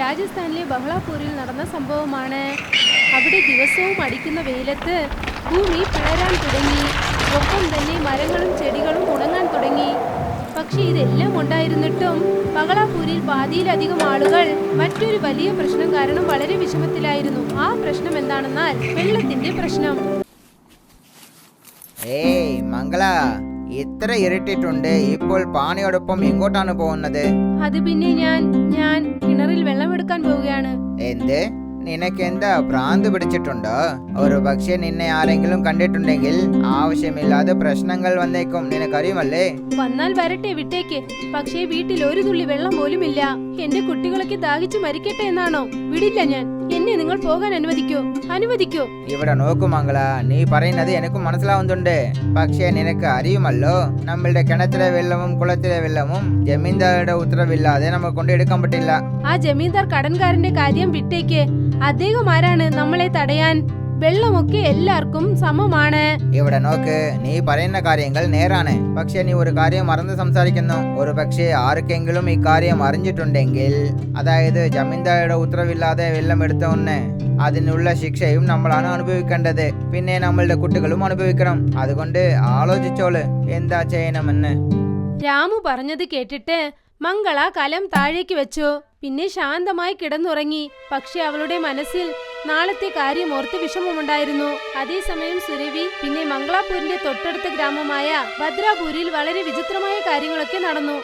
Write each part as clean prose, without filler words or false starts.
രാജസ്ഥാനിലെ ബഹളാപൂരിൽ നടന്ന സംഭവമാണ്. അവിടെ ദിവസവും അടിക്കുന്ന വെയിലത്ത് ഭൂമി പിളരാൻ തുടങ്ങി. ഒപ്പം തന്നെ മരങ്ങളും ചെടികളും ഉണങ്ങാൻ തുടങ്ങി. പക്ഷെ ഇതെല്ലാം ഉണ്ടായിരുന്നിട്ടും ബഹളാപൂരിൽ പാതിയിലധികം ആളുകൾ മറ്റൊരു വലിയ പ്രശ്നം കാരണം വളരെ വിഷമത്തിലായിരുന്നു. ആ പ്രശ്നം എന്താണെന്നാൽ വെള്ളത്തിന്റെ പ്രശ്നം. ഏയ് മംഗള, ഇത്ര ഇരുട്ടിട്ടുണ്ട്. ഇപ്പോൾ പാണിയോടൊപ്പം എങ്ങോട്ടാണ് പോകുന്നത്? അത് പിന്നെ ഞാൻ കിണറിൽ വെള്ളമെടുക്കാൻ പോവുകയാണ്. എന്ത്? നിനക്ക് എന്താ ഭ്രാന്ത് പിടിച്ചിട്ടുണ്ടോ? ഒരു പക്ഷേ നിന്നെ ആരെങ്കിലും കണ്ടിട്ടുണ്ടെങ്കിൽ ആവശ്യമില്ലാതെ പ്രശ്നങ്ങൾ വന്നേക്കും. നിനക്കറിയുമല്ലേ? വന്നാൽ വരട്ടെ, വിട്ടേക്ക്. പക്ഷേ വീട്ടിൽ ഒരു തുള്ളി വെള്ളം പോലും ഇല്ല. എന്റെ കുട്ടികളൊക്കെ ദാഹിച്ചു മരിക്കട്ടെ എന്നാണോ? വിടില്ല ഞാൻ. എന്നെ നിങ്ങൾ പോകാൻ അനുവദിക്കൂ. ഇവിടെ നോക്കൂ മംഗള, നീ പറയുന്നത് എനിക്കും മനസ്സിലാവുന്നുണ്ട്. പക്ഷേ നിനക്ക് അറിയുമല്ലോ, നമ്മളുടെ കിണറ്റിലെ വെള്ളവും കുളത്തിലെ വെള്ളവും ജമീന്ദാരുടെ ഉത്തരവില്ലാതെ നമുക്ക് കൊണ്ട് എടുക്കാൻ പറ്റില്ല. ആ ജമീന്ദാർ കടൻകാരന്റെ കാര്യം വിട്ടേക്ക്. അദ്ദേഹം ആരാണ് നമ്മളെ തടയാൻ? വെള്ളമൊക്കെ എല്ലാവർക്കും സമമാണ്. ഇവിടെ നോക്ക്, നീ പറയുന്ന കാര്യങ്ങൾ നേരാണ്. പക്ഷെ നീ ഒരു കാര്യം മറന്ന് സംസാരിക്കുന്നു. ഒരു പക്ഷേ ആർക്കെങ്കിലും ഈ കാര്യം അറിഞ്ഞിട്ടുണ്ടെങ്കിൽ, അതായത് ജമീന്ദാരുടെ ഉത്തരവില്ലാതെ വെള്ളം എടുത്തവന് അതിനുള്ള ശിക്ഷയും നമ്മളാണ് അനുഭവിക്കേണ്ടത്. പിന്നെ നമ്മളുടെ കുട്ടികളും അനുഭവിക്കണം. അതുകൊണ്ട് ആലോചിച്ചോള് എന്താ ചെയ്യണമെന്ന്. രാമു പറഞ്ഞത് കേട്ടിട്ട് മംഗള കലം താഴേക്ക് വെച്ചു. പിന്നെ ശാന്തമായി കിടന്നുറങ്ങി. പക്ഷെ അവളുടെ മനസ്സിൽ നാളത്തെ കാര്യം ഓർത്ത് വിഷമമുണ്ടായിരുന്നു. അതേസമയം സുരവി പിന്നെ മംഗളാപൂരിന്റെ തൊട്ടടുത്ത ഗ്രാമമായ ഭദ്രാപൂരിൽ വളരെ വിചിത്രമായ കാര്യങ്ങളൊക്കെ നടന്നു.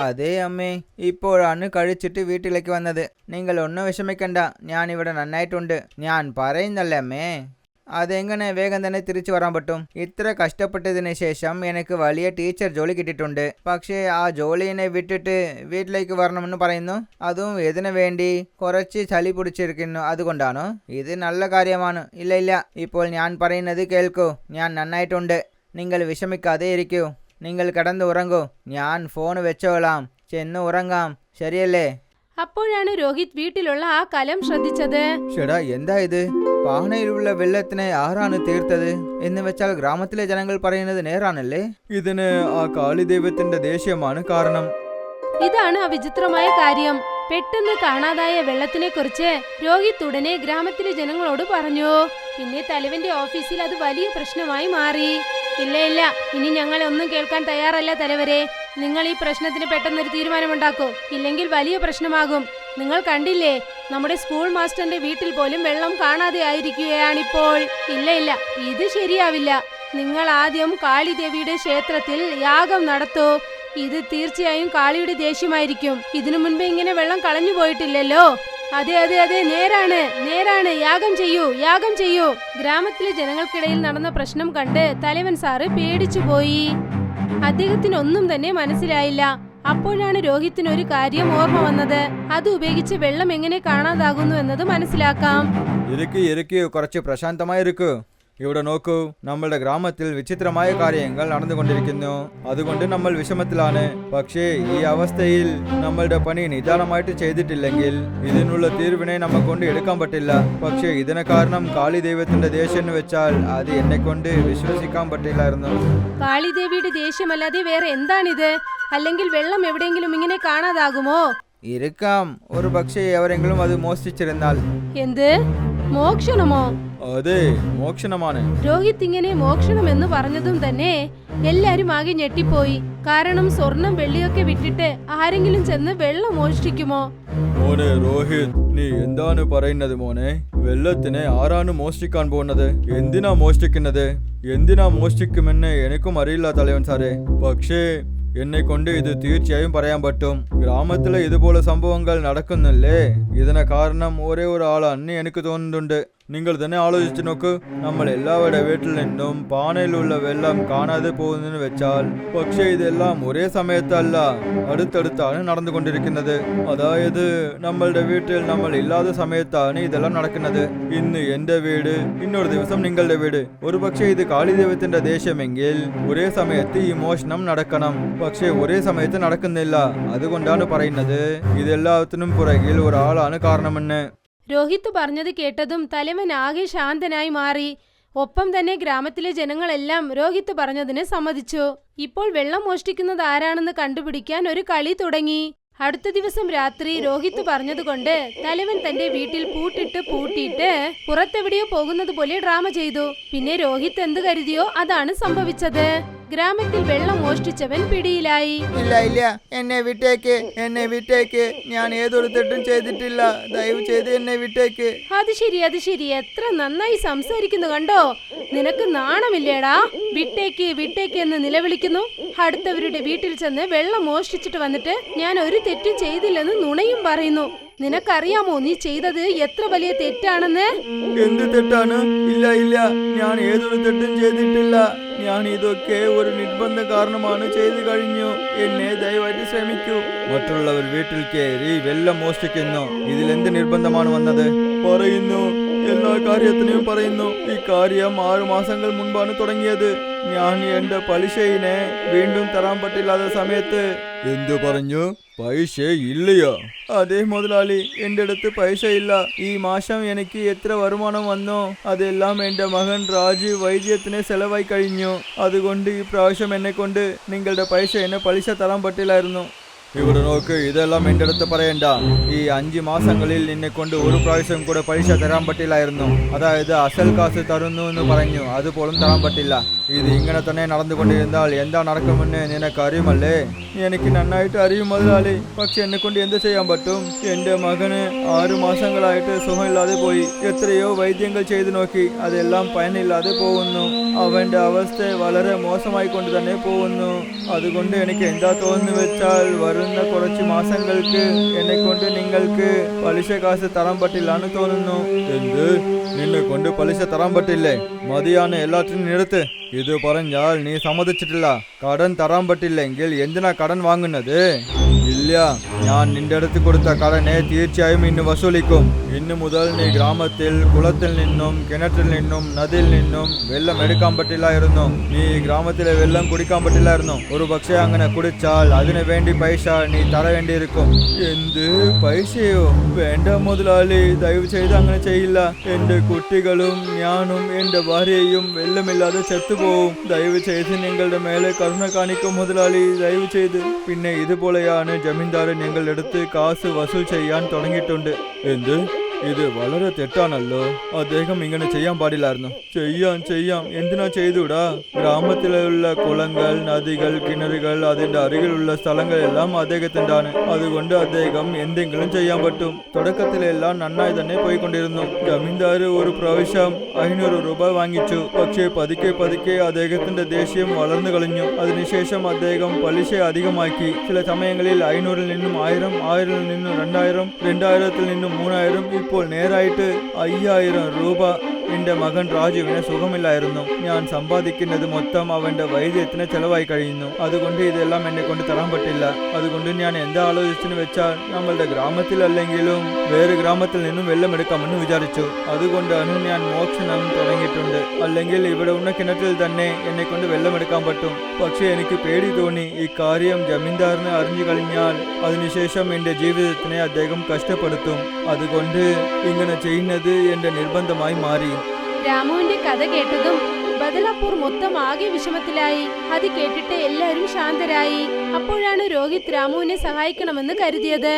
അതെ അമ്മേ, ഇപ്പോഴാണ് കഴിച്ചിട്ട് വീട്ടിലേക്ക് വന്നത്. നിങ്ങൾ ഒന്നും വിഷമിക്കണ്ട, ഞാൻ ഇവിടെ നന്നായിട്ടുണ്ട്. ഞാൻ പറയുന്നല്ലേ അമ്മേ. അതെങ്ങനെ വേഗം തന്നെ തിരിച്ചു വരാൻ പറ്റും? ഇത്ര കഷ്ടപ്പെട്ടതിന് ശേഷം എനിക്ക് വലിയ ടീച്ചർ ജോലി കിട്ടിയിട്ടുണ്ട്. പക്ഷേ ആ ജോലിനെ വിട്ടിട്ട് വീട്ടിലേക്ക് വരണമെന്ന് പറയുന്നു. അതും ഇതിനു വേണ്ടി കുറച്ച് ചളി പിടിച്ചിരിക്കുന്നു. അതുകൊണ്ടാണോ? ഇത് നല്ല കാര്യമാണ്. ഇല്ല, ഇപ്പോൾ ഞാൻ പറയുന്നത് കേൾക്കൂ. ഞാൻ നന്നായിട്ടുണ്ട്. നിങ്ങൾ വിഷമിക്കാതെ ഇരിക്കൂ. നിങ്ങൾ കിടന്ന് ഉറങ്ങൂ. ഞാൻ ഫോൺ വെച്ചോളാം. ചെന്ന് ഉറങ്ങാം, ശരിയല്ലേ? അപ്പോഴാണ് രോഹിത് വീട്ടിലുള്ള ആ കലം ശ്രദ്ധിച്ചത്. ഷെടാ, എന്താ ഇത്? പാണയിലുള്ള വെള്ളത്തിനെ ആരാണ് തീർത്തത്? എന്ന് വെച്ചാൽ ഗ്രാമത്തിലെ ജനങ്ങൾ പറയുന്നത് നേരാണല്ലേ? ഇതിന് ആ കാളിദൈവത്തിന്റെ ദേഷ്യമാണ് കാരണം. ഇതാണ് ആ വിചിത്രമായ കാര്യം. പെട്ടെന്ന് കാണാതായ വെള്ളത്തിനെ കുറിച്ച് രോഹിത് ഉടനെ ഗ്രാമത്തിലെ ജനങ്ങളോട് പറഞ്ഞു. പിന്നെ തലവന്റെ ഓഫീസിൽ അത് വലിയ പ്രശ്നമായി മാറി. ഇല്ല, ഇനി ഞങ്ങളെ ഒന്നും കേൾക്കാൻ തയ്യാറല്ല തലവരെ. നിങ്ങൾ ഈ പ്രശ്നത്തിന് പെട്ടെന്നൊരു തീരുമാനമുണ്ടാക്കൂ. ഇല്ലെങ്കിൽ വലിയ പ്രശ്നമാകും. നിങ്ങൾ കണ്ടില്ലേ, നമ്മുടെ സ്കൂൾ മാസ്റ്ററിന്റെ വീട്ടിൽ പോലും വെള്ളം കാണാതെ ആയിരിക്കുകയാണിപ്പോൾ. ഇല്ല, ഇത് ശരിയാവില്ല. നിങ്ങൾ ആദ്യം കാളിദേവിയുടെ ക്ഷേത്രത്തിൽ യാഗം നടത്തൂ. ഇത് തീർച്ചയായും കാളിയുടെ ദേഷ്യമായിരിക്കും. ഇതിനു മുൻപ് ഇങ്ങനെ വെള്ളം കളഞ്ഞു പോയിട്ടില്ലല്ലോ. അതെ, നേരാണ്. യാഗം ചെയ്യൂ. ഗ്രാമത്തിലെ ജനങ്ങൾക്കിടയിൽ നടന്ന പ്രശ്നം കണ്ട് തലവൻ സാറ് പേടിച്ചു പോയി. അദ്ദേഹത്തിന് ഒന്നും തന്നെ മനസ്സിലായില്ല. അപ്പോഴാണ് രോഹിത്തിന് ഒരു കാര്യം ഓർമ്മ വന്നത്. അത് ഉപയോഗിച്ച് വെള്ളം എങ്ങനെ കാണാതാകുന്നു എന്നത് മനസ്സിലാക്കാം. കുറച്ച് പ്രശാന്തമായിരിക്കൂ. ഇവിടെ നോക്കൂ, നമ്മളുടെ ഗ്രാമത്തിൽ വിചിത്രമായ കാര്യങ്ങൾ നടന്നുകൊണ്ടിരിക്കുന്നു. അതുകൊണ്ട് നമ്മൾ വിഷമത്തിലാണ്. പക്ഷേ ഈ അവസ്ഥയിൽ നമ്മളുടെ പണി നിദാനമായിട്ട് ചെയ്തിട്ടില്ലെങ്കിൽ ഇതിനുള്ള തീർവിനെ നമ്മെ കൊണ്ട് എടുക്കാൻ പറ്റില്ല. പക്ഷേ ഇതിന് കാരണം കാളിദൈവത്തിന്റെ ദേഷ്യം എന്ന് വെച്ചാൽ അത് എന്നെ കൊണ്ട് വിശ്വസിക്കാൻ പറ്റില്ലായിരുന്നു. കാളിദേവിയുടെ ദേഷ്യമല്ലാതെ വേറെ എന്താണിത്? അല്ലെങ്കിൽ വെള്ളം എവിടെയെങ്കിലും ഇങ്ങനെ കാണാതാകുമോ? ഇരിക്കാം. ഒരു പക്ഷേ എവരെങ്കിലും അത് മോഷ്ടിച്ചിരുന്നാൽ. എന്ത്? മോക്ഷണമോ? അതെ, മോക്ഷണമാണ്. രോഹിത് ഇങ്ങനെ മോക്ഷണം എന്ന് പറഞ്ഞതും തന്നെ എല്ലാരും ആകെ ഞെട്ടിപ്പോയി. കാരണം സ്വർണം വെള്ളിയൊക്കെ വിട്ടിട്ട് ആരെങ്കിലും ചെന്ന് വെള്ളം മോഷ്ടിക്കുമോ? മോനെ രോഹിത്, നീ എന്താണ് പറയുന്നത് മോനെ? വെള്ളത്തിനെ ആരാണ് മോഷ്ടിക്കാൻ പോകുന്നത്? എന്തിനാ മോഷ്ടിക്കുമെന്ന് എനിക്കും അറിയില്ല തലവൻ സാറേ. പക്ഷേ എന്നെ കൊണ്ട് ഇത് തീർച്ചയായും പറയാൻ പറ്റും. ഗ്രാമത്തിലെ ഇതുപോലെ സംഭവങ്ങൾ നടക്കുന്നില്ലേ? ഇതിന് കാരണം ഒരേ ഒരാളാണ് എനിക്ക് തോന്നുന്നുണ്ട്. നിങ്ങൾ തന്നെ ആലോചിച്ചു നോക്ക്. നമ്മൾ എല്ലാവരുടെ വീട്ടിൽ നിന്നും പാനയിലുള്ള വെള്ളം കാണാതെ പോകുന്നെന്ന് വെച്ചാൽ, പക്ഷേ ഇതെല്ലാം ഒരേ സമയത്തല്ല, അടുത്തടുത്താണ് നടന്നുകൊണ്ടിരിക്കുന്നത്. അതായത് നമ്മളുടെ വീട്ടിൽ നമ്മൾ ഇല്ലാത്ത സമയത്താണ് ഇതെല്ലാം നടക്കുന്നത്. ഇന്ന് എന്റെ വീട്, ഇന്നൊരു ദിവസം നിങ്ങളുടെ വീട്. ഒരു പക്ഷേ ഇത് കാളിദൈവത്തിന്റെ ദേഷ്യമെങ്കിൽ ഒരേ സമയത്ത് ഈ മോഷണം നടക്കണം. പക്ഷേ ഒരേ സമയത്ത് നടക്കുന്നില്ല. അതുകൊണ്ടാണ് പറയുന്നത് ഇതെല്ലാത്തിനും പുറകിൽ ഒരാളാണ് കാരണമെന്ന്. രോഹിത് പറഞ്ഞത് കേട്ടതും തലവൻ ആകെ ശാന്തനായി മാറി. ഒപ്പം തന്നെ ഗ്രാമത്തിലെ ജനങ്ങളെല്ലാം രോഹിത് പറഞ്ഞതിന് സമ്മതിച്ചു. ഇപ്പോൾ വെള്ളം മോഷ്ടിക്കുന്നത് ആരാണെന്ന് കണ്ടുപിടിക്കാൻ ഒരു കളി തുടങ്ങി. അടുത്ത ദിവസം രാത്രി രോഹിത് പറഞ്ഞതുകൊണ്ട് തലവൻ തന്റെ വീട്ടിൽ പൂട്ടിയിട്ട് പുറത്തെവിടെയോ പോകുന്നത് പോലെ ഡ്രാമ ചെയ്തു. പിന്നെ രോഹിത് എന്ത് കരുതിയോ അതാണ് സംഭവിച്ചത്. ഗ്രാമത്തിൽ വെള്ളം മോഷ്ടിച്ചവൻ പിടിയിലായി. ഇല്ല ഇല്ല, എന്നെ വിട്ടേക്ക്. ഞാൻ ഏതൊരു തെറ്റും ചെയ്തിട്ടില്ല. ദയവ് ചെയ്ത് എന്നെ വിട്ടേക്ക്. അത് ശരി, എത്ര നന്നായി സംസാരിക്കുന്നു കണ്ടോ. നിനക്ക് നാണമില്ലേടാ? വിട്ടേക്ക് എന്ന് നിലവിളിക്കുന്നു. അടുത്തവരുടെ വീട്ടിൽ ചെന്ന് വെള്ളം മോഷ്ടിച്ചിട്ട് വന്നിട്ട് ഞാൻ ഒരു തെറ്റും ചെയ്തില്ലെന്ന് നുണയും പറയുന്നു. നിനക്കറിയാമോ നീ ചെയ്തത് എത്ര വലിയ തെറ്റാണെന്ന്? എന്ത് തെറ്റാണ്? ഇല്ല, ഞാൻ ഏതൊരു തെറ്റും ചെയ്തിട്ടില്ല. ഞാൻ ഇതൊക്കെ ഒരു നിർബന്ധ കാരണമാണ് ചെയ്തു കഴിഞ്ഞു. എന്നെ ദയവായിട്ട് ശ്രമിക്കൂ. മറ്റുള്ളവർ വീട്ടിൽ കയറി വെള്ളം മോഷ്ടിക്കുന്നു. ഇതിലെന്ത് നിർബന്ധമാണ് വന്നത്? പറയുന്നു, എല്ലാ കാര്യത്തിനെയും പറയുന്നു. ഈ കാര്യം 6 മാസങ്ങൾ മുൻപാണ് തുടങ്ങിയത്. ഞാൻ എന്റെ പലിശയിനെ വീണ്ടും തരാൻ പറ്റില്ലാത്ത സമയത്ത്. എന്തു പറഞ്ഞു? പൈസ ഇല്ലയോ? അതെ മുതലാളി, എന്റെ അടുത്ത് പൈസ ഇല്ല. ഈ മാസം എനിക്ക് എത്ര വരുമാനം വന്നോ അതെല്ലാം എന്റെ മകൻ രാജ് വൈദ്യത്തിന് ചെലവായി കഴിഞ്ഞു. അതുകൊണ്ട് ഈ പ്രാവശ്യം എന്നെ കൊണ്ട് നിങ്ങളുടെ പൈസ എന്നെ പലിശ തരാൻ പറ്റില്ലായിരുന്നു. ഇവിടെ നോക്ക്, ഇതെല്ലാം എൻ്റെ അടുത്ത് പറയണ്ട. ഈ 5 മാസങ്ങളിൽ നിന്നെ കൊണ്ട് ഒരു പ്രാവശ്യം കൂടെ പലിശ തരാൻ പറ്റില്ലായിരുന്നു. അതായത് അസൽ കാശ് തരുന്നു എന്ന് പറഞ്ഞു, അതുപോലും തരാൻ പറ്റില്ല. ഇത് ഇങ്ങനെ തന്നെ നടന്നുകൊണ്ടിരുന്നാൽ എന്താ നടക്കുമെന്ന് നിനക്ക് അറിയുമല്ലേ? എനിക്ക് നന്നായിട്ട് അറിയും മുതലാളി. പക്ഷെ എന്നെ കൊണ്ട് എന്ത് ചെയ്യാൻ പറ്റും? എന്റെ മകന് 6 മാസങ്ങളായിട്ട് സുഖമില്ലാതെ പോയി. എത്രയോ വൈദ്യങ്ങൾ ചെയ്തു നോക്കി, അതെല്ലാം പയനില്ലാതെ പോകുന്നു. അവന്റെ അവസ്ഥ വളരെ മോശമായി കൊണ്ട് തന്നെ പോകുന്നു. അതുകൊണ്ട് എനിക്ക് എന്താ തോന്നുന്നു വെച്ചാൽ വരുന്ന കുറച്ച് മാസങ്ങൾക്ക് എന്നെ കൊണ്ട് നിങ്ങൾക്ക് പലിശ കാശ് തരാൻ പറ്റില്ല എന്ന് തോന്നുന്നു. എന്ത്? നിന്നെ കൊണ്ട് പലിശ തരാൻ പറ്റില്ലേ? മതിയാണ്, എല്ലാത്തിനും നിർത്ത്. ഇത് പറഞ്ഞാൽ നീ സമ്മതിച്ചിട്ടില്ല. കടൻ തരാൻ പറ്റില്ലെങ്കിൽ എന്തിനാ കടൻ വാങ്ങുന്നത്? ഇല്ല, ഞാൻ നിന്റെ അടുത്ത് കൊടുത്ത കടനെ തീർച്ചയായും ഇന്ന് വസൂലിക്കും. ഇന്നു മുതൽ നീ ഗ്രാമത്തിൽ കുളത്തിൽ നിന്നും കിണറ്റിൽ നിന്നും നദിയിൽ നിന്നും വെള്ളം എടുക്കാൻ പറ്റില്ലായിരുന്നു. നീ ഗ്രാമത്തിലെ വെള്ളം കുടിക്കാൻ പറ്റില്ലായിരുന്നു. ഒരു പക്ഷേ അങ്ങനെ കുടിച്ചാൽ അതിനു വേണ്ടി പൈസ നീ തര വേണ്ടിയിരിക്കും. എന്ത് പൈസയോ? വേണ്ട മുതലാളി, ദയവ് ചെയ്ത് അങ്ങനെ ചെയ്യില്ല. എന്റെ കുട്ടികളും ഞാനും എന്റെ ഭാര്യയും വെള്ളമില്ലാതെ ചത്തുപോകും. ദയവ് ചെയ്ത് നിങ്ങളുടെ മേലെ കരുണ കാണിക്കും മുതലാളി, ദയവ് ചെയ്ത്. പിന്നെ ഇതുപോലെയാണ് ജമീന്ദാർ ഞങ്ങളുടെ അടുത്ത് കാശ് വസൂൽ ചെയ്യാൻ തുടങ്ങിയിട്ടുണ്ട്. എന്ത്? ഇത് വളരെ തെറ്റാണല്ലോ. അദ്ദേഹം ഇങ്ങനെ ചെയ്യാൻ പാടില്ലായിരുന്നു. ചെയ്യാം, എന്തിനാ ചെയ്തൂടാ? ഗ്രാമത്തിലുള്ള കുളങ്ങൾ, നദികൾ, കിണറുകൾ, അതിന്റെ അരികിലുള്ള സ്ഥലങ്ങളെല്ലാം അദ്ദേഹത്തിൻ്റെയാണ്. അതുകൊണ്ട് അദ്ദേഹം എന്തെങ്കിലും ചെയ്യാൻ പറ്റും. തുടക്കത്തിലെല്ലാം നന്നായി തന്നെ പോയിക്കൊണ്ടിരുന്നു. ജമീന്ദാർ ഒരു പ്രാവശ്യം 500 രൂപ വാങ്ങിച്ചു. പക്ഷേ പതുക്കെ അദ്ദേഹത്തിന്റെ ദേഷ്യം വളർന്നു കളഞ്ഞു. അതിനുശേഷം അദ്ദേഹം പലിശ അധികമാക്കി. ചില സമയങ്ങളിൽ 500-ൽ നിന്നും 1000, 1000-ൽ നിന്നും 2000, 2000-ൽ നിന്നും 3000, ഇപ്പോൾ നേരായിട്ട് 5000 രൂപ. എന്റെ മകൻ രാജുവിന് സുഖമില്ലായിരുന്നു. ഞാൻ സമ്പാദിക്കുന്നത് മൊത്തം അവന്റെ വൈദ്യത്തിന് ചെലവായി കഴിയുന്നു. അതുകൊണ്ട് ഇതെല്ലാം എന്നെ കൊണ്ട് തരാൻ പറ്റില്ല. അതുകൊണ്ട് ഞാൻ എന്താ ആലോചിച്ചെന്ന് വെച്ചാൽ നമ്മളുടെ ഗ്രാമത്തിലല്ലെങ്കിലും വേറെ ഗ്രാമത്തിൽ നിന്നും വെള്ളം എടുക്കാമെന്ന് വിചാരിച്ചു. അതുകൊണ്ടാണ് ഞാൻ മോക്ഷണം തുടങ്ങിയിട്ടുണ്ട്. അല്ലെങ്കിൽ ഇവിടെ ഉള്ള കിണറ്റിൽ തന്നെ എന്നെ കൊണ്ട് വെള്ളം എടുക്കാൻ പറ്റും. പക്ഷെ എനിക്ക് പേടി തോന്നി. ഈ കാര്യം ജമീന്ദാറിന് അറിഞ്ഞു കഴിഞ്ഞാൽ അതിനുശേഷം എന്റെ ജീവിതത്തിനെ അദ്ദേഹം കഷ്ടപ്പെടുത്തും. അതുകൊണ്ട് ഇങ്ങനെ ചെയ്യുന്നത് എന്റെ നിർബന്ധമായി മാറി. രാമുവിന്റെ കഥ കേട്ടതും ബദലാപൂർ മൊത്തം ആകെ വിഷമത്തിലായി. അത് കേട്ടിട്ട് എല്ലാവരും ശാന്തരായി. അപ്പോഴാണ് രോഹിത് രാമുവിനെ സഹായിക്കണമെന്ന് കരുതിയത്.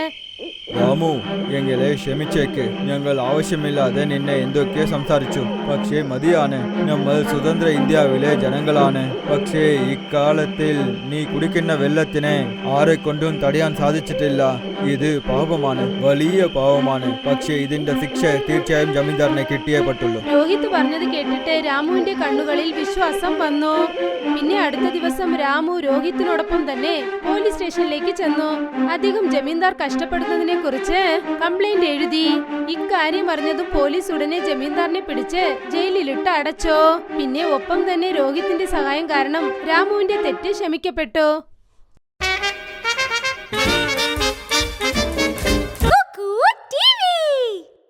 രാമു, എങ്കിലെ ക്ഷമിച്ചേക്ക്. ഞങ്ങൾ ആവശ്യമില്ലാതെ നിന്നെ എന്തൊക്കെ സംസാരിച്ചു. പക്ഷേ മതിയാണ്. നമ്മൾ സ്വതന്ത്ര ഇന്ത്യയിലെ ജനങ്ങളാണ്. പക്ഷേ ഇക്കാലത്തിൽ നീ കുടിക്കുന്ന വെള്ളത്തിനെ ആരെ കൊണ്ടും തടയാൻ സാധിച്ചിട്ടില്ല. ഇത് പാപമാണ്, വലിയ പാപമാണ്. പക്ഷേ ഇതിന്റെ ശിക്ഷ തീർച്ചയായും ജമീന്ദാറിനെ കിട്ടിയേ പറ്റുള്ളൂ. രോഹിത് പറഞ്ഞത് കേട്ടിട്ട് രാമുവിന്റെ കണ്ണുകളിൽ വിശ്വാസം വന്നു. പിന്നെ അടുത്ത ദിവസം രാമു രോഹിത്തിനോടൊപ്പം തന്നെ പോലീസ് സ്റ്റേഷനിലേക്ക് ചെന്നു. അദ്ദേഹം ജമീന്ദാർ കഷ്ടപ്പെടുന്നതിനെ കുറിച്ച് കംപ്ലൈന്റ് എഴുതി. ഇക്കാര്യം അറിഞ്ഞതും പോലീസ് ഉടനെ ജമീന്ദാറിനെ പിടിച്ച് ജയിലിലിട്ട് അടച്ചോ. പിന്നെ ഒപ്പം തന്നെ രോഹിത്തിന്റെ സഹായം കാരണം രാമുവിന്റെ തെറ്റ് ക്ഷമിക്കപ്പെട്ടു.